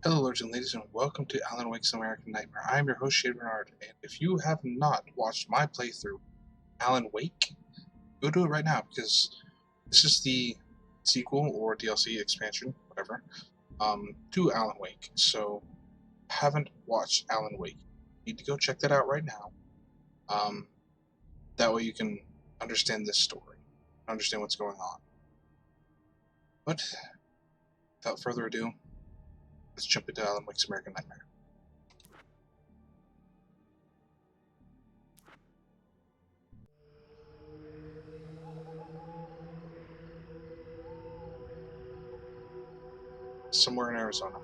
Hello, lords and ladies, and welcome to Alan Wake's American Nightmare. I am your host, Shayde Reynard, and if you have not watched my playthrough, Alan Wake, go do it right now, because this is the sequel, or DLC expansion, whatever, to Alan Wake. So, haven't watched Alan Wake, you need to go check that out right now. That way you can understand this story, understand what's going on. But, without further ado, let's jump into Alan Wake's American Nightmare. Somewhere in Arizona.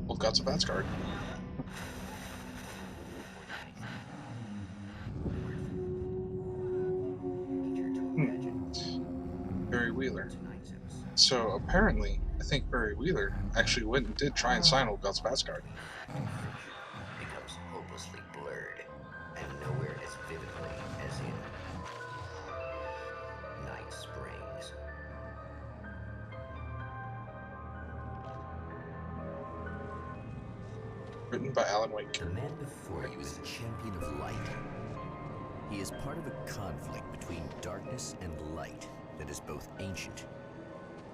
Old Gods of Asgard. Barry Wheeler. So apparently, I think Barry Wheeler actually went and did try and sign Old Gods of Asgard. Becomes hopelessly blurred, and nowhere as vividly as in Night Springs. Written by Alan Wake. The man before you is a champion of light. He is part of a conflict between darkness and light that is both ancient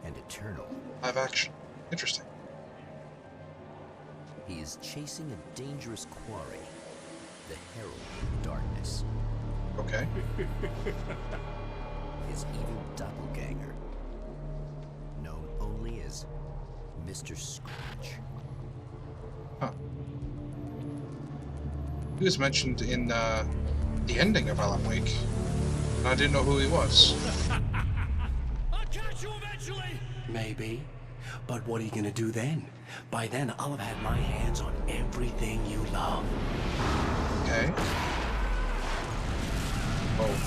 and eternal. Live action. Interesting. He is chasing a dangerous quarry, the Herald of Darkness. Okay. His evil doppelganger, known only as Mr. Scratch. Huh. He was mentioned in the ending of Alan Wake, and I didn't know who he was. I'll catch you eventually! Maybe. But what are you gonna do then? By then, I'll have had my hands on everything you love. Okay. Oh.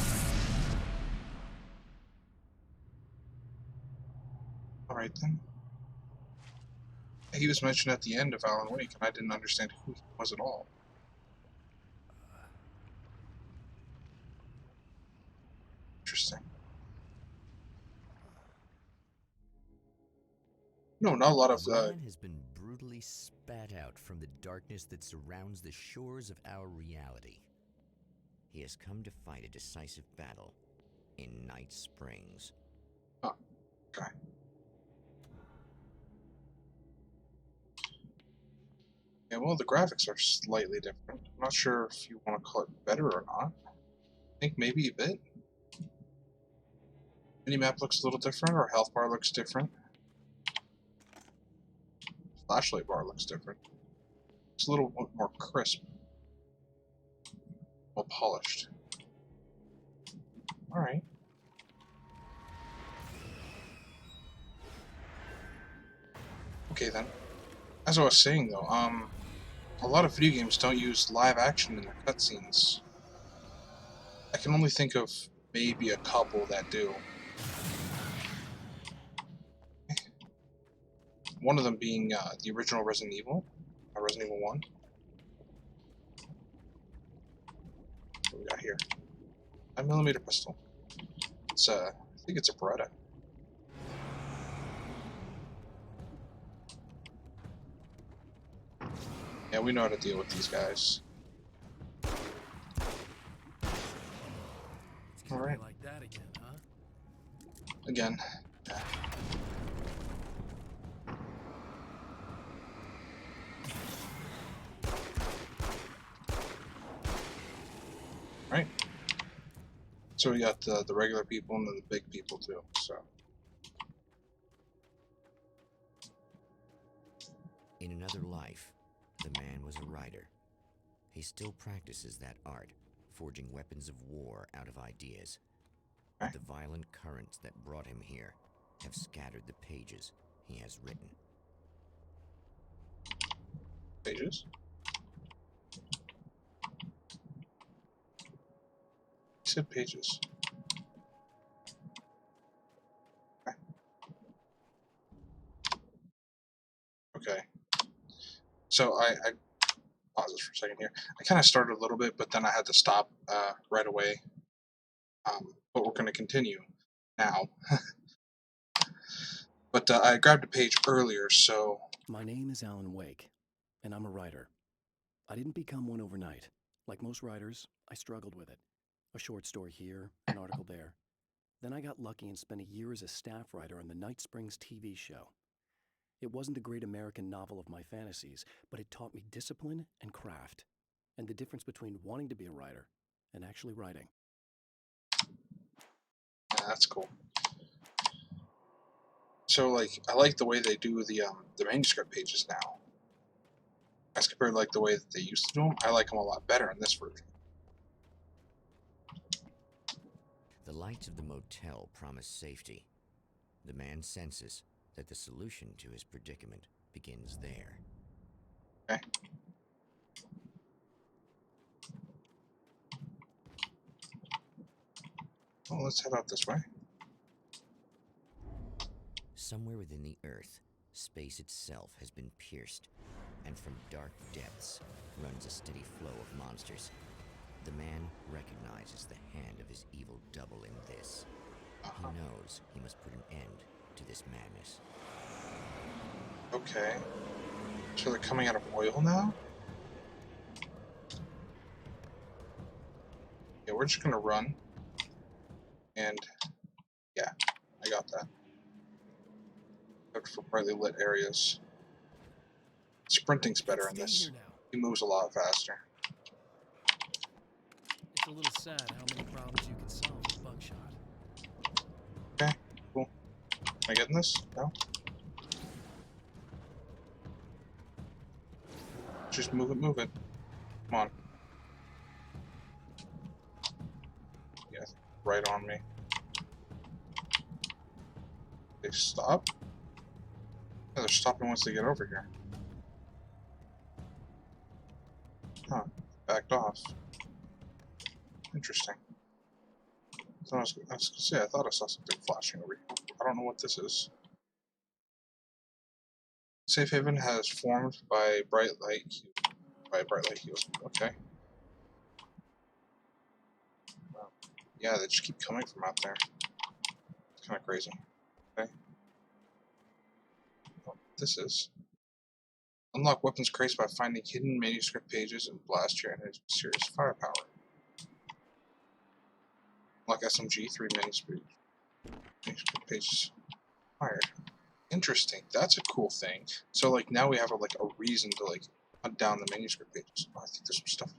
Alright then. He was mentioned at the end of Alan Wake, and I didn't understand who he was at all. Interesting. No, not a lot of. Man has been brutally spat out from the darkness that surrounds the shores of our reality. He has come to fight a decisive battle in Night Springs. Oh, okay. Yeah, well, the graphics are slightly different. I'm not sure if you want to call it better or not. I think maybe a bit. Minimap looks a little different, or health bar looks different. Flashlight bar looks different. It's a little more crisp. Well polished. Alright. Okay then. As I was saying though, a lot of video games don't use live action in their cutscenes. I can only think of maybe a couple that do. One of them being the original Resident Evil, Resident Evil 1. What we got here? 9mm pistol. It's I think it's a Beretta. Yeah, we know how to deal with these guys. Alright. Like that again, huh? Again. Yeah. Right. So we got the regular people and then the big people too. So. In another life, the man was a writer. He still practices that art, forging weapons of war out of ideas. Okay. The violent currents that brought him here have scattered the pages he has written. Pages. He said pages. Okay. Okay. So I pause this for a second here. I kind of started a little bit, but then I had to stop right away. But we're going to continue. now. But I grabbed a page earlier, so... My name is Alan Wake, and I'm a writer. I didn't become one overnight. Like most writers, I struggled with it. A short story here, an article there. Then I got lucky and spent a year as a staff writer on the Night Springs TV show. It wasn't the great American novel of my fantasies, but it taught me discipline and craft, and the difference between wanting to be a writer and actually writing. Yeah, that's cool. So, like, I like the way they do the manuscript pages now. As compared to, like, the way that they used to do them, I like them a lot better in this version. The lights of the motel promise safety. The man senses that the solution to his predicament begins there. Okay. Well, let's head out this way. Somewhere within the Earth, space itself has been pierced, and from dark depths runs a steady flow of monsters. The man recognizes the hand of his evil double in this. He knows he must put an end to this madness. Okay. So they're coming out of oil now? Yeah, we're just gonna run. And, yeah, I got that. Except for brightly lit areas. Sprinting's better in this. He moves a lot faster. It's a little sad how many problems you can solve with buckshot. Okay, cool. Am I getting this? No? Just move it, move it. Come on. Yeah, right on me. They stop? Yeah, they're stopping once they get over here. Huh, backed off. Interesting. So I was gonna say, I thought I saw something flashing over here. I don't know what this is. Safe haven has formed by bright light heals. Okay. Wow. Yeah, they just keep coming from out there. It's kind of crazy. Okay. What this is. Unlock weapons crates by finding hidden manuscript pages and blast your enemies with serious firepower. Unlock SMG, 3 manuscript pages fired. Interesting. That's a cool thing. So, like, now we have a reason to, like, hunt down the manuscript pages. Oh, I think there's some stuff.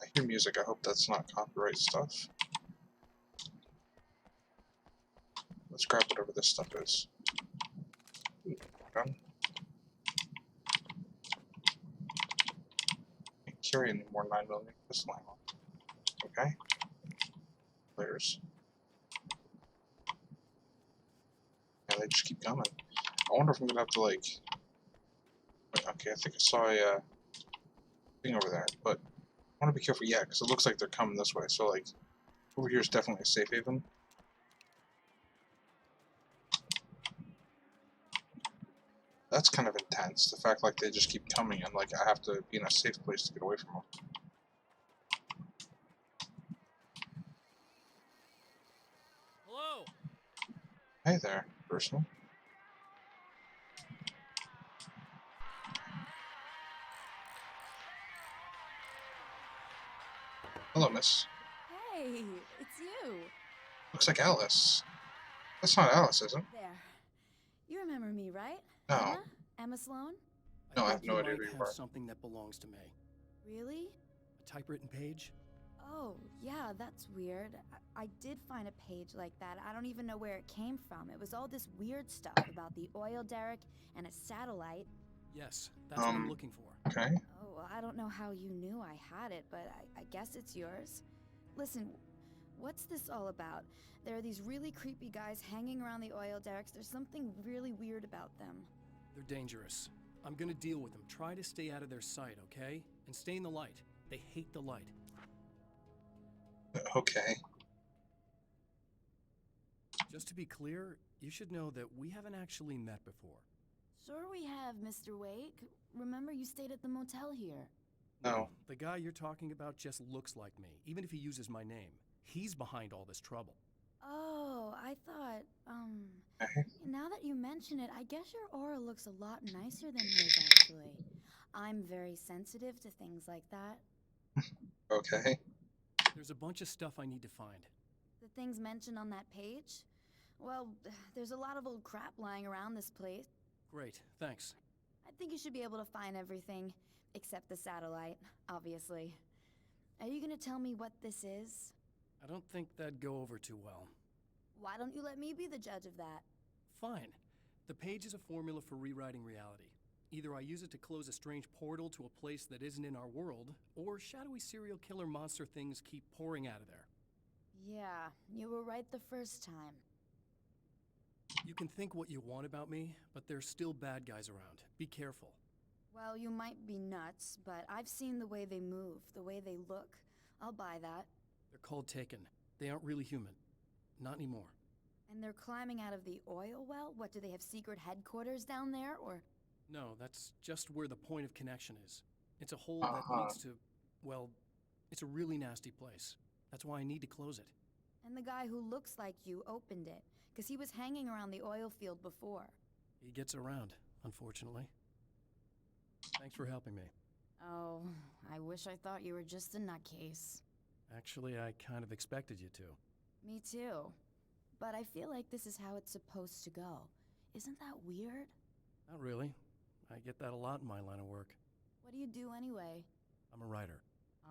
I hear music. I hope that's not copyright stuff. Let's grab whatever this stuff is. Ooh, gun. Can't carry any more 9mm pistol ammo. Okay. Players. Yeah, they just keep coming. I wonder if I'm gonna have to, like... Wait, okay, I think I saw a thing over there, but I want to be careful, yeah, because it looks like they're coming this way, so, like, over here is definitely a safe haven. That's kind of intense, the fact, like, they just keep coming, and, like, I have to be in a safe place to get away from them. Hello? Hey there, person. Hello, miss. Hey, it's you. Looks like Alice. That's not Alice, is it? There. You remember me, right? No. Emma? Emma Sloan? No, I think have no idea you who might you have are. something that belongs to me. Really? A typewritten page? Oh, yeah, that's weird. I did find a page like that. I don't even know where it came from. It was all this weird stuff about the oil derrick and a satellite. Yes, that's what I'm looking for. Okay. Oh, I don't know how you knew I had it, but I guess it's yours. Listen, what's this all about? There are these really creepy guys hanging around the oil derricks. There's something really weird about them. They're dangerous. I'm gonna deal with them. Try to stay out of their sight, okay? And stay in the light. They hate the light. Okay. Just to be clear, you should know that we haven't actually met before. Sure we have, Mr. Wake. Remember you stayed at the motel here. No. The guy you're talking about just looks like me, even if he uses my name. He's behind all this trouble. Oh, I thought, Okay. now that you mention it, I guess your aura looks a lot nicer than his, actually. I'm very sensitive to things like that. Okay. There's a bunch of stuff I need to find. The things mentioned on that page? Well, there's a lot of old crap lying around this place. Great, thanks. I think you should be able to find everything, except the satellite, obviously. Are you gonna tell me what this is? I don't think that'd go over too well. Why don't you let me be the judge of that? Fine. The page is a formula for rewriting reality. Either I use it to close a strange portal to a place that isn't in our world, or shadowy serial killer monster things keep pouring out of there. Yeah, you were right the first time. You can think what you want about me, but there's still bad guys around. Be careful. Well, you might be nuts, but I've seen the way they move, the way they look. I'll buy that. They're called Taken. They aren't really human. Not anymore. And they're climbing out of the oil well? What, do they have secret headquarters down there, or...? No, that's just where the point of connection is. It's a hole Uh-huh. that leads to, well, it's a really nasty place. That's why I need to close it. And the guy who looks like you opened it, because he was hanging around the oil field before. He gets around, unfortunately. Thanks for helping me. Oh, I wish I thought you were just a nutcase. Actually, I kind of expected you to. Me too. But I feel like this is how it's supposed to go. Isn't that weird? Not really. I get that a lot in my line of work. What do you do anyway? I'm a writer.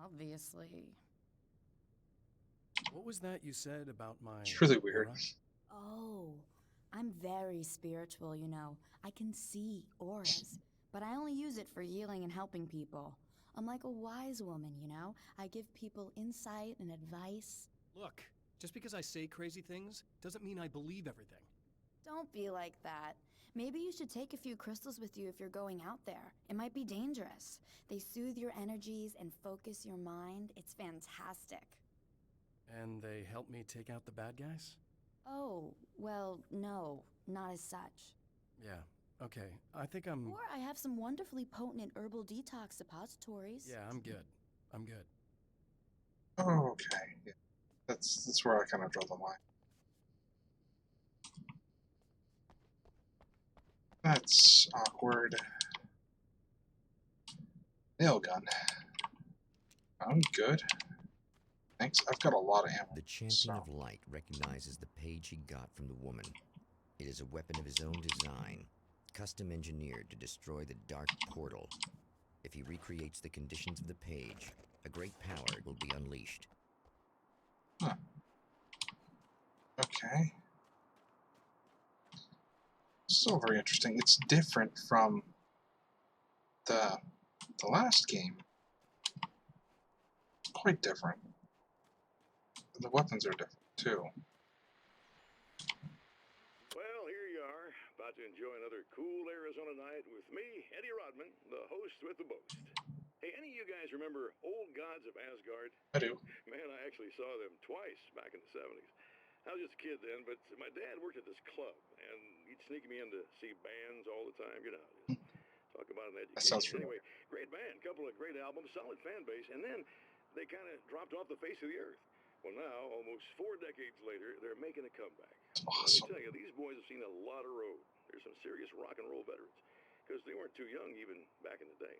Obviously. What was that you said about my... It's really weird. aura? Oh, I'm very spiritual, you know. I can see auras, but I only use it for healing and helping people. I'm like a wise woman, you know? I give people insight and advice. Look, just because I say crazy things doesn't mean I believe everything. Don't be like that. Maybe you should take a few crystals with you if you're going out there. It might be dangerous. They soothe your energies and focus your mind. It's fantastic. And they help me take out the bad guys? Oh, well, no, not as such. Yeah, okay. I think I'm... Or I have some wonderfully potent herbal detox suppositories. Yeah, I'm good. I'm good. Okay. Yeah. That's where I kind of draw the line. That's awkward. Nail gun. I'm good. Thanks. I've got a lot of ammo. The Champion so. of Light recognizes the page he got from the woman. It is a weapon of his own design, custom engineered to destroy the dark portal. If he recreates the conditions of the page, a great power will be unleashed. Huh. Okay. Still very interesting. It's different from the last game. Quite different. The weapons are different too. Well, here you are, about to enjoy another cool Arizona night with me, Eddie Rodman, the host with the boast. Hey, any of you guys remember Old Gods of Asgard? I do. Man, I actually saw them twice back in the 70s. I was just a kid then, but my dad worked at this club, and he'd sneak me in to see bands all the time, you know. Talk about an education. That sounds familiar. Anyway, great band, couple of great albums, solid fan base, and then they kind of dropped off the face of the earth. Well, now, almost 4 decades later, they're making a comeback. It's Let awesome. me tell you, these boys have seen a lot of road. There's some serious rock and roll veterans, because they weren't too young even back in the day.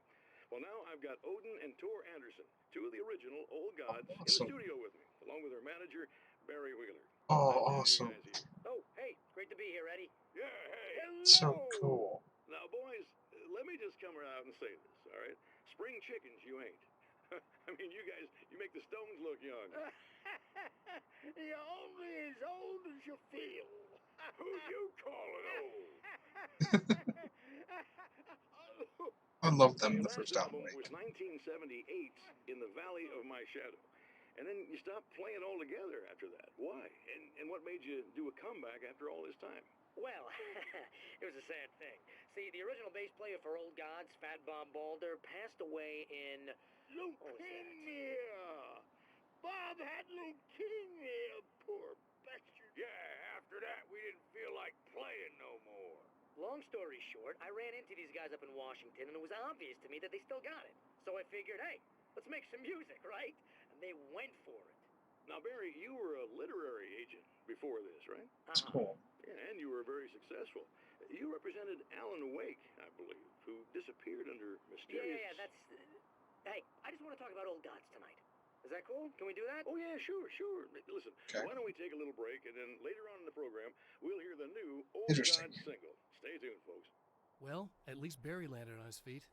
Well, now I've got Odin and Tor Anderson, two of the original Old Gods, in the Awesome. studio with me, along with their manager, Barry Wheeler. Oh, Nice to awesome. have you guys here. Oh, hey, great to be here, Eddie. Yeah, hey. Hello. So cool. Now, boys, let me just come out and say this, all right? Spring chickens, you ain't. I mean, you guys, you make the Stones look young. You're only as old as you feel. Who you calling old? I loved them Your in the last first album album. was 1978, In the Valley of My Shadow. And then you stopped playing altogether after that. Why? And what made you do a comeback after all this time? Well, it was a sad thing. See, the original bass player for Old Gods, Fat Bob Balder, passed away in... Leukemia! Bob had leukemia, poor bastard. Yeah, after that we didn't feel like playing no more. Long story short, I ran into these guys up in Washington, and it was obvious to me that they still got it. So I figured, hey, let's make some music, right? And they went for it. Now, Barry, you were a literary agent before this, right? It's cool. Yeah, and you were very successful. You represented Alan Wake, I believe, who disappeared under mysterious... Yeah, that's... Hey, I just want to talk about old gods tonight. Is that cool? Can we do that? Oh, yeah, sure. Listen, Okay. why don't we take a little break, and then later on in the program, we'll hear the new Old Interesting. God single. Stay tuned, folks. Well, at least Barry landed on his feet.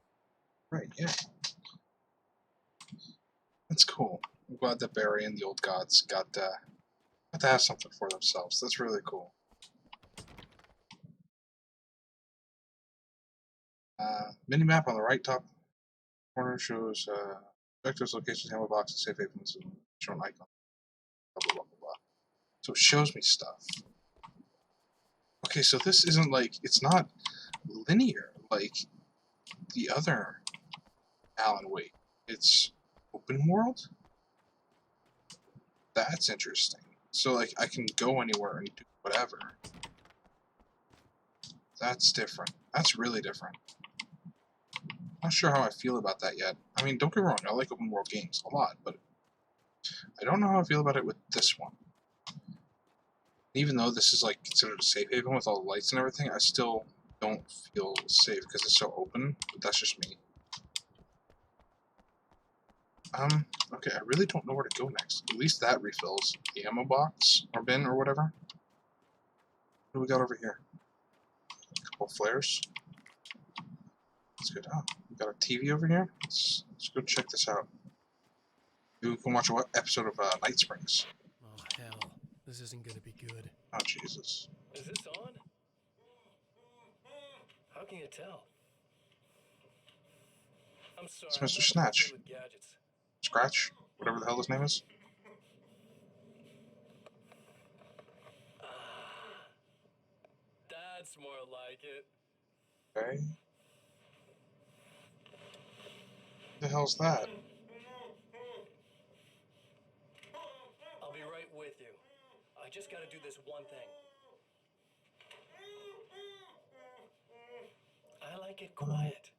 Right, yeah. That's cool. I'm glad that Barry and the Old Gods got to have something for themselves. That's really cool. Minimap on the right top corner shows objectives, locations, ammo boxes, safe havens, and show an icon. Blah, blah, blah, blah. So it shows me stuff. Okay, so this isn't like, it's not linear like the other Alan Wake. It's open world? That's interesting. So, like, I can go anywhere and do whatever. That's different. That's really different. Not sure how I feel about that yet. I mean, don't get me wrong, I like open world games a lot, but I don't know how I feel about it with this one. Even though this is like considered a safe haven with all the lights and everything, I still don't feel safe because it's so open, but that's just me. Okay, I really don't know where to go next. At least that refills the ammo box, or bin, or whatever. What do we got over here? A couple flares. That's good. Oh, we got a TV over here. Let's go check this out. Maybe we can watch an episode of Night Springs. Oh, hell. This isn't gonna be good. Oh, Jesus. Is this on? How can you tell? I'm sorry. It's Mr. Snatch. With gadgets. Scratch? Whatever the hell his name is. That's more like it. Okay. What the hell's that? I'll be right with you. I just gotta do this one thing. I like it quiet.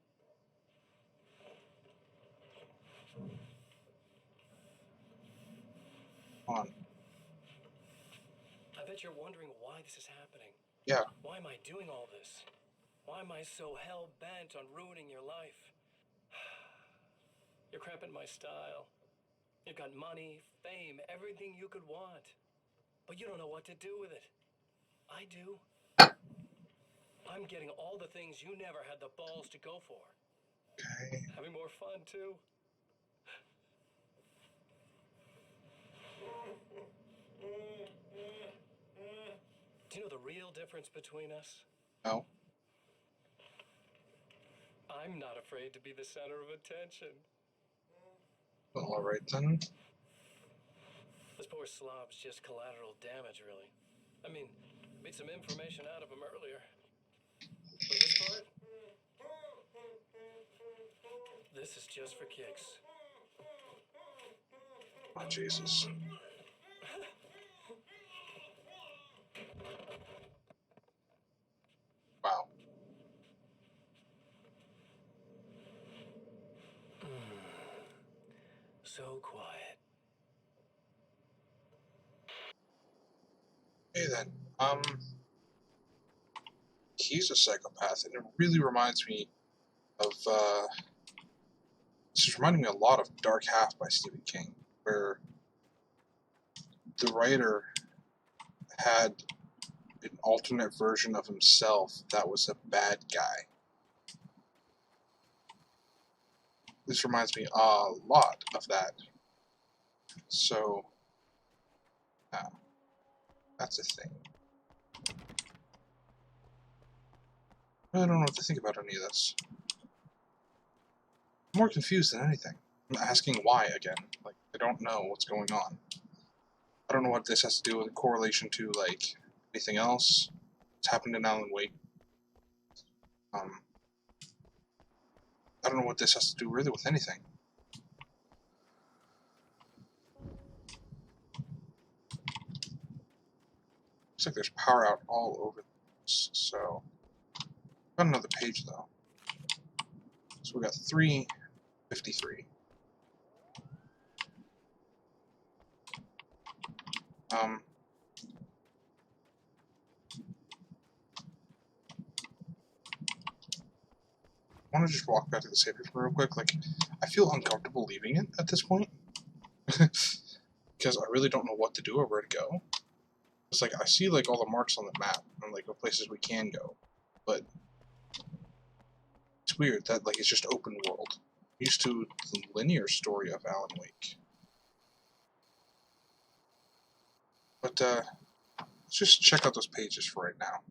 Come on. I bet you're wondering why this is happening. Yeah. Why am I doing all this? Why am I so hell-bent on ruining your life? You're cramping my style. You've got money, fame, everything you could want. But you don't know what to do with it. I do. I'm getting all the things you never had the balls to go for. Okay. Having more fun, too. Do you know the real difference between us? No. I'm not afraid to be the center of attention. Well, alright then. This poor slob's just collateral damage, really. I mean, made some information out of him earlier. But this part? This is just for kicks. Oh, Jesus. Wow. So quiet. Okay then. He's a psychopath, and it really reminds me of, this is reminding me a lot of Dark Half by Stephen King, where the writer had an alternate version of himself that was a bad guy. This reminds me a lot of that. So, that's a thing. I really don't know what to think about any of this. I'm more confused than anything. I'm asking why again. Like, I don't know what's going on. I don't know what this has to do with correlation to, like, anything else. It's happened in Alan Wake. I don't know what this has to do really with anything. Looks like there's power out all over this, so Got another page though. So we got 353. I want to just walk back to the safe room real quick. Like, I feel uncomfortable leaving it at this point. Because I really don't know what to do or where to go. It's like, I see, like, all the marks on the map and, like, the places we can go. But it's weird that, like, it's just open world. I'm used to the linear story of Alan Wake. But, let's just check out those pages for right now.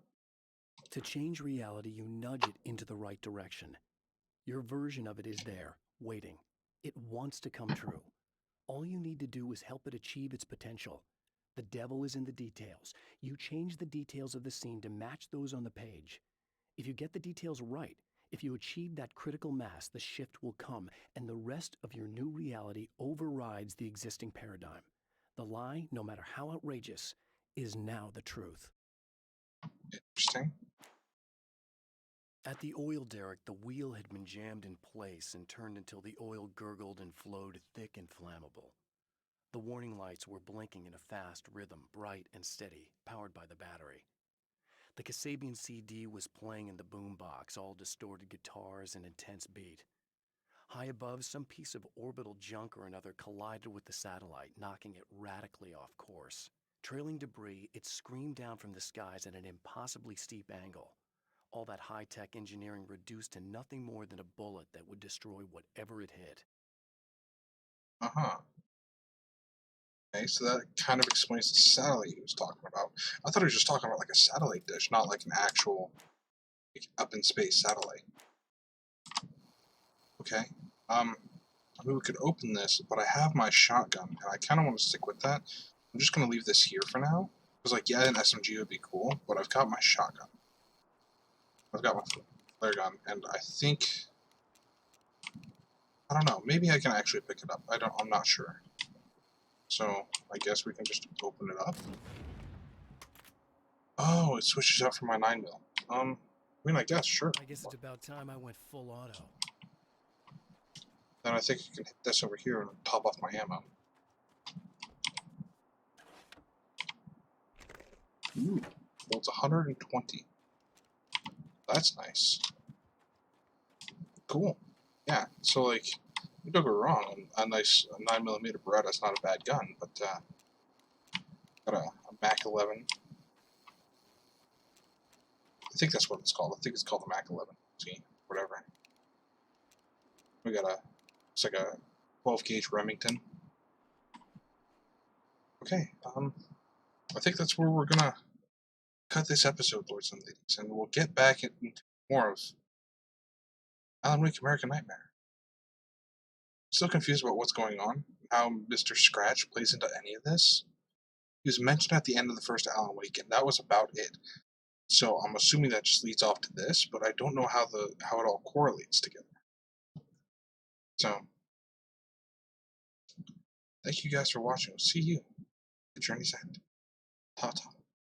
To change reality, you nudge it into the right direction. Your version of it is there, waiting. It wants to come true. All you need to do is help it achieve its potential. The devil is in the details. You change the details of the scene to match those on the page. If you get the details right, if you achieve that critical mass, the shift will come, and the rest of your new reality overrides the existing paradigm. The lie, no matter how outrageous, is now the truth. Interesting. At the oil derrick, the wheel had been jammed in place and turned until the oil gurgled and flowed thick and flammable. The warning lights were blinking in a fast rhythm, bright and steady, powered by the battery. The Kasabian CD was playing in the boombox, all distorted guitars and intense beat. High above, some piece of orbital junk or another collided with the satellite, knocking it radically off course. Trailing debris, it screamed down from the skies at an impossibly steep angle. All that high-tech engineering reduced to nothing more than a bullet that would destroy whatever it hit. Uh-huh. Okay, so that kind of explains the satellite he was talking about. I thought he was just talking about like a satellite dish, not like an actual like, up in space satellite. Okay. I mean, we could open this, but I have my shotgun, and I kind of want to stick with that. I'm just going to leave this here for now. Because, like, yeah, an SMG would be cool, but I've got my shotgun. I've got my flare gun, and I think... I don't know, maybe I can actually pick it up. I'm not sure. So, I guess we can just open it up. Oh, it switches out from my 9mm. I mean, I guess, sure. I guess it's about time I went full auto. Then I think I can hit this over here and top off my ammo. Ooh, holds 120. That's nice. Cool. Yeah, so like, you don't go wrong. A nice 9mm Beretta's not a bad gun, but got a Mac 11. I think that's what it's called. I think it's called the Mac 11. See, whatever. We got it's like a 12 gauge Remington. Okay, I think that's where we're gonna cut this episode, lords and ladies, and we'll get back into more of Alan Wake American Nightmare. Still confused about what's going on, how Mr. Scratch plays into any of this. He was mentioned at the end of the first Alan Wake, and that was about it. So I'm assuming that just leads off to this, but I don't know how it all correlates together. So thank you guys for watching. We'll see you at Journey's End. Ta-ta.